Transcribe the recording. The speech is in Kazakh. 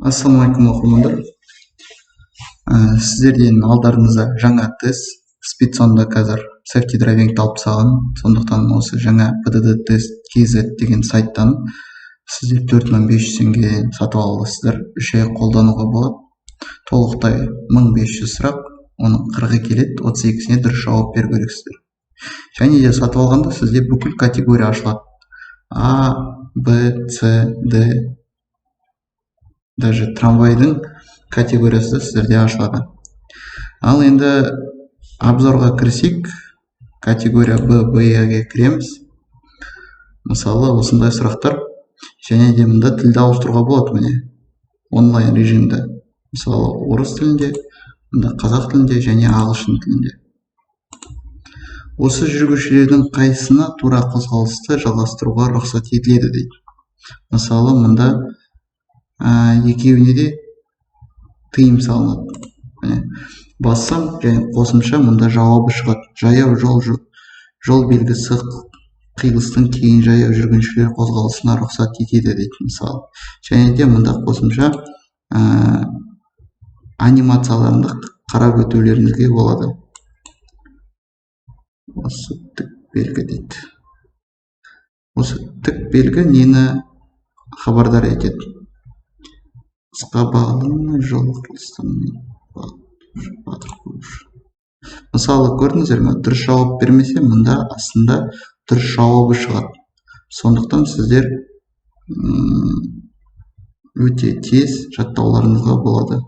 Ассалаумалейкум оқырмандар. Сіздерден алдарыңызда жаңа тест спид сонда қазір safety driving алып тастаған. Сондықтан осы жаңа PDD тест KZ деген сайттан сіздер 4500 теңге сатып аласыздар. 3 ай қолдануға болады. Толықтай 1500 сұрақ, оның 40 келеді, 32-сіне дұрыс жауап беру керексіздер. Және де сатып алғанда сізде бүкіл категория ашылады. А, Б, С, Д, даже трамвайдың категориясы сіздерде ашылады. Ал енді обзорға кірсек, категория Б, Б-ге кіреміз. Мысалы, осындай сұрақтар, және де мұнда тілді ауыстыруға болады, міне, онлайн режимде. Мысалы, орыс тілінде, мұнда қазақ тілінде және ағылшын тілінде. Осы жүргізушілердің қайсысына тура қозғалысты жалғастыруға рұқсат етіледі дейді. Мысалы, мұнда екеуіне де тыйым салынады. Бассам және қосымша мұнда жауабы шығады. Жаяу жол белгісі қиылыстың кейін жаяу жүргіншілер қозғалысына рұқсат етеді дейді мысалы. Және де мұнда қосымша анимацияларында қарап өтулеріңізге болады. Осы тік белгі дейді. Осы тік белгі нені хабардар етеді? Қысқа бағылы жол құрылыстарының мысалы, көрдіңіздер ме? Дұрыс жауап бермесе, мұнда астында дұрыс жауабы шығады. Сондықтан сіздер өте тез жаттауларыңызға болады.